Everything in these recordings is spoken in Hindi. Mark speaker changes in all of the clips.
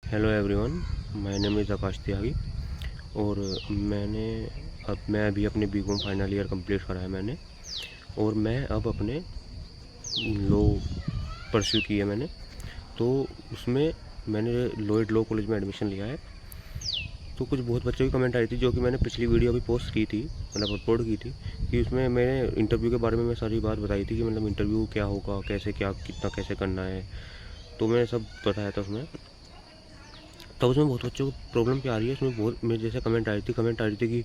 Speaker 1: Hello everyone, my name is Aakash Tyagi. और मैं अभी अपने बीकॉम फाइनल ईयर कंप्लीट करा है मैंने। और मैं अब अपने लॉ परस्यू की है मैंने। तो उसमें मैंने लॉयड लॉ कॉलेज में एडमिशन लिया है। तो कुछ बहुत बच्चों की कमेंट आई थी, जो कि मैंने पिछली वीडियो अभी पोस्ट की थी, मतलब अपलोड की थी, कि उसमें मैंने इंटरव्यू के बारे में मैं सारी बात बताई थी कि मतलब इंटरव्यू क्या होगा, कैसे क्या कितना कैसे करना है। तो मैंने सब बताया था उसमें। तो उसमें बहुत बच्चों को प्रॉब्लम क्या आ रही है, उसमें बहुत मेरे जैसे कमेंट आ रही थी कि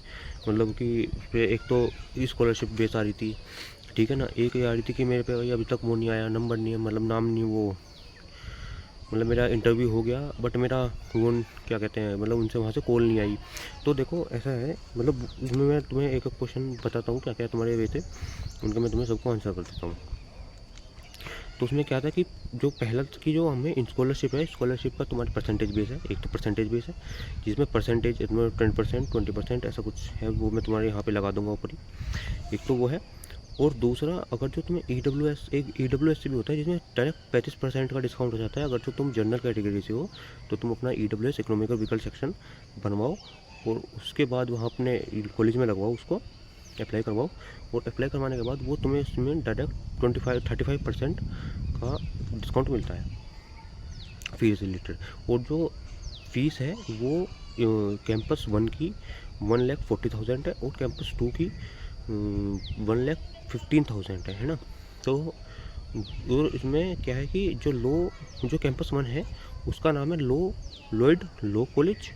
Speaker 1: मतलब कि उस पर एक तो स्कॉलरशिप बेस आ रही थी, ठीक है ना। एक ये आ रही थी कि मेरे पे भाई अभी तक वो नहीं आया, नंबर नहीं है, मतलब नाम नहीं, वो मतलब मेरा इंटरव्यू हो गया बट मेरा वो क्या कहते हैं, मतलब उनसे वहाँ से कॉल नहीं आई। तो देखो ऐसा है, मतलब उसमें मैं तुम्हें एक एक क्वेश्चन बताता हूँ क्या क्या तुम्हारे वे थे, उनका मैं तुम्हें सबको आंसर कर देता हूँ। तो उसमें क्या था कि जो पहला की जो हमें स्कॉलरशिप है, स्कॉलरशिप का तुम्हारी परसेंटेज बेस है। एक तो परसेंटेज बेस है जिसमें परसेंटेज इसमें 10%, 20% ऐसा कुछ है, वो मैं तुम्हारे यहाँ पे लगा दूंगा ऊपर ही। एक तो वो है। और दूसरा, अगर जो तुम्हें एक से भी होता है जिसमें डायरेक्ट 35% का डिस्काउंट हो जाता है। अगर जो तुम जनरल कैटेगरी से हो तो तुम अपना इकोनॉमिकल व्हीकल सेक्शन बनवाओ और उसके बाद वहाँ अपने कॉलेज में लगवाओ, उसको अप्लाई करवाओ। और अप्लाई करवाने के बाद वो तुम्हें इसमें डायरेक्ट 35% का डिस्काउंट मिलता है फीस रिलेटेड। और जो फीस है वो कैंपस 1 की 1,40,000 है और कैंपस 2 की 1,15,000 है ना। तो और इसमें क्या है कि जो कैंपस 1 है उसका नाम है लॉयड लॉ कॉलेज।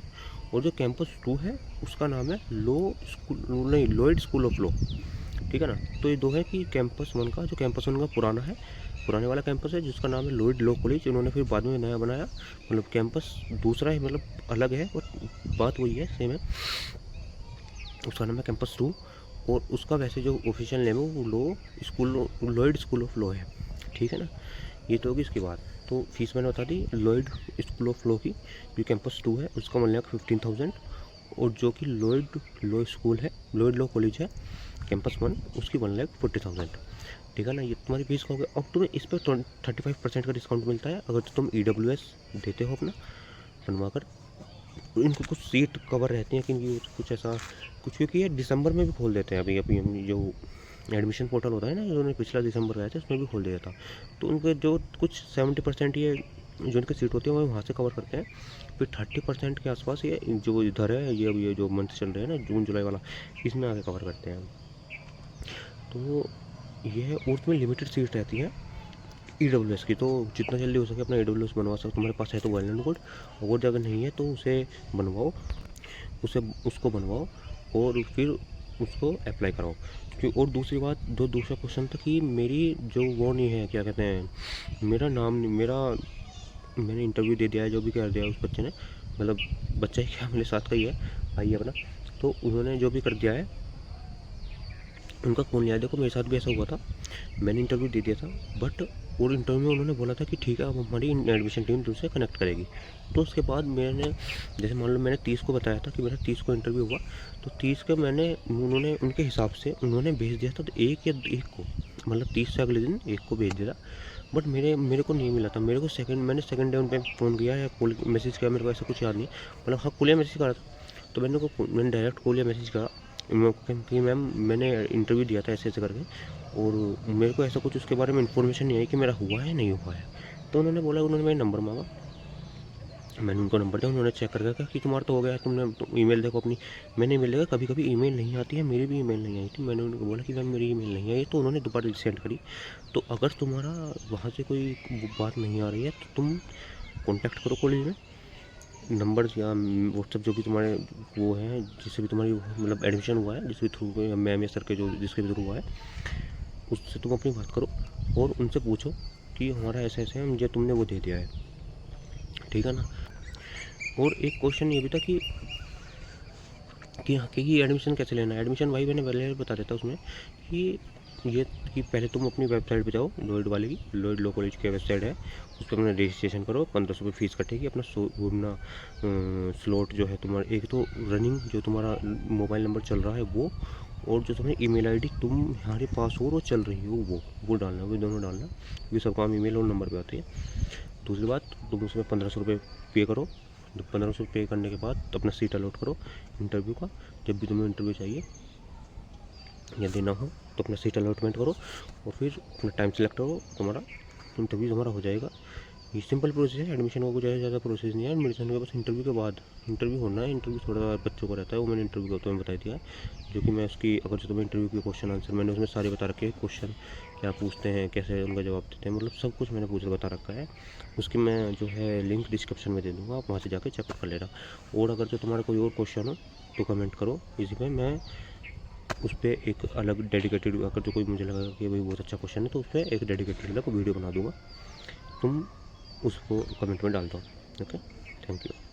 Speaker 1: और जो कैंपस 2 है उसका नाम है लॉयड स्कूल ऑफ लॉ, ठीक है ना। तो ये दो है कि कैंपस 1 का पुराना है, पुराने वाला कैंपस है जिसका नाम है लॉयड लॉ कॉलेज। इन्होंने फिर बाद में नया बनाया, मतलब कैंपस दूसरा है, मतलब अलग है और बात वही है, सेम है। उसका नाम है कैंपस 2। और उसका वैसे जो ऑफिशियल नेम है वो लॉयड स्कूल ऑफ लॉ है, ठीक है ना। ये तो होगी इसकी बात। तो फीस मैंने बता दी लॉयड स्कूल ऑफ लॉ की, जो कैंपस 2 है उसका 1,15,000। और जो कि लॉयड लॉ स्कूल है, लॉयड लॉ कॉलेज है कैंपस 1, उसकी 1,40,000, ठीक है ना। ये तुम्हारी फीस का हो गया। अब तुम्हें इस पर 35% का डिस्काउंट मिलता है अगर तो तुम EWS देते हो अपना बनवा कर। तो इनको कुछ सीट कवर रहती हैं कि कुछ ऐसा कुछ, क्योंकि ये दिसंबर में भी खोल देते हैं। अभी अभी जो एडमिशन पोर्टल होता है ना, जो उन्होंने पिछला दिसंबर गया था उसमें भी खोल दिया था। तो उनके जो कुछ 70% ये जो उनकी सीट होती है वो वहाँ से कवर करते हैं। फिर 30% के आसपास ये जो इधर है, ये जो मंथ चल रहे हैं ना, जून जुलाई वाला, इसमें आगे कवर करते हैं। तो ये है। और उसमें लिमिटेड सीट रहती है EWS की। तो जितना जल्दी हो सके अपना EWS बनवा सकते, तुम्हारे पास है तो वेल एंड गुड। और अगर नहीं है तो उसे बनवाओ, उसे उसको बनवाओ और फिर उसको अप्लाई कराओ। क्यों। और दूसरी बात, जो दूसरा क्वेश्चन था कि मेरी जो वो नहीं है, क्या कहते हैं, मेरा नाम नहीं, मेरा मैंने इंटरव्यू दे दिया है, जो भी कर दिया है उस बच्चे ने, मतलब बच्चा ही क्या, मेरे साथ का ही है, भाई है अपना। तो उन्होंने जो भी कर दिया है उनका फ़ोन लिया। देखो मेरे साथ भी ऐसा हुआ था, मैंने इंटरव्यू दे दिया था बट और इंटरव्यू में उन्होंने बोला था कि ठीक है अब हमारी एडमिशन टीम तुमसे कनेक्ट करेगी। तो उसके बाद मैंने, जैसे मान लो मैंने 30 को बताया था कि मेरा 30 को इंटरव्यू हुआ, तो 30 का उन्होंने उनके हिसाब से उन्होंने भेज दिया था, तो एक को, मतलब 30 से अगले दिन एक को भेज दिया। बट मेरे को नहीं मिला था। मेरे को मैंने सेकंड डे उन पर फ़ोन किया या कॉल मैसेज किया, मेरे को ऐसा कुछ याद नहीं, मतलब हाँ कॉल या मैसेज करा था। तो मैंने डायरेक्ट कॉल या मैसेज करा कि मैम मैंने इंटरव्यू दिया था ऐसे ऐसे करके, और मेरे को ऐसा कुछ उसके बारे में इन्फॉर्मेशन नहीं आई कि मेरा हुआ है नहीं हुआ है। तो उन्होंने मेरा नंबर मांगा, मैंने उनको नंबर दिया। उन्होंने चेक करके कहा कि तुम्हारा तो हो गया है, ईमेल देखो अपनी। मैंने ईमेल देखा, कभी कभी ईमेल नहीं आती है, मेरी भी ईमेल नहीं आई थी। मैंने उनको बोला कि मैम मेरी ईमेल नहीं आई, तो उन्होंने दोबारा सेंड करी। तो अगर तुम्हारा वहाँ से कोई बात नहीं आ रही है तो तुम कॉन्टैक्ट करो कॉलेज में, नंबर या व्हाट्सअप जो भी तुम्हारे वो है, जिससे भी तुम्हारी मतलब एडमिशन हुआ है, जिस भी थ्रू या मैम या सर के जो जिसके भी थ्रू हुआ है, उससे तुम अपनी बात करो और उनसे पूछो कि हमारा ऐसे ऐसे है, मुझे तुमने वो दे दिया है, ठीक है ना। और एक क्वेश्चन ये भी था कि हाँ कि एडमिशन कैसे लेना है। एडमिशन भाई मैंने पहले बता देता उसमें कि ये कि पहले तुम अपनी वेबसाइट पे जाओ, लॉयड वाले की, लॉयड लॉ कॉलेज की वेबसाइट है, उस पर अपना रजिस्ट्रेशन करो, 1500 रुपये फीस कटेगी। अपना अपना स्लॉट जो है तुम्हारा, एक तो रनिंग जो तुम्हारा मोबाइल नंबर चल रहा है वो, और जो तुम्हारी ईमेल आईडी तुम्हारे पास हो और चल रही हो वो डालना, वो दोनों डालना, क्योंकि सब काम ईमेल और नंबर पे आती है। दूसरी बात, तुम उसमें 1500 रुपये पे करो तो 1500 पे करने के बाद अपना सीट अलॉट करो इंटरव्यू का। जब भी तुम्हें इंटरव्यू चाहिए या देना हो तो अपना सीट अलॉटमेंट करो और फिर अपना टाइम सेलेक्ट करो, तुम्हारा इंटरव्यू तुम्हारा हो जाएगा। ये सिंपल प्रोसेस है, एडमिशन का कुछ ज़्यादा प्रोसेस नहीं है। एडमिशन के बस इंटरव्यू के बाद इंटरव्यू होना है। इंटरव्यू थोड़ा बच्चों को रहता है, वो मैंने इंटरव्यू का तुम्हें बता दिया है, जो कि मैं उसकी अगर जो तुम्हें इंटरव्यू के क्वेश्चन आंसर मैंने उसमें सारे बता रखे हैं। क्वेश्चन क्या पूछते हैं, कैसे उनका जवाब देते हैं, मतलब सब कुछ मैंने बता रखा है। उसकी मैं जो है लिंक डिस्क्रिप्शन में दे दूँगा, आप वहाँ से जाकर चेकअप कर लेना। और अगर जो तुम्हारा कोई और क्वेश्चन हो तो कमेंट करो, इसी पर मैं उस पर एक अलग डेडिकेटेड, अगर जो कोई मुझे लगा कि भाई बहुत अच्छा क्वेश्चन है तो उस पर एक डेडिकेटेड अलग वीडियो बना दूँगा, तुम उसको कमेंट में डाल दो। Okay, thank you.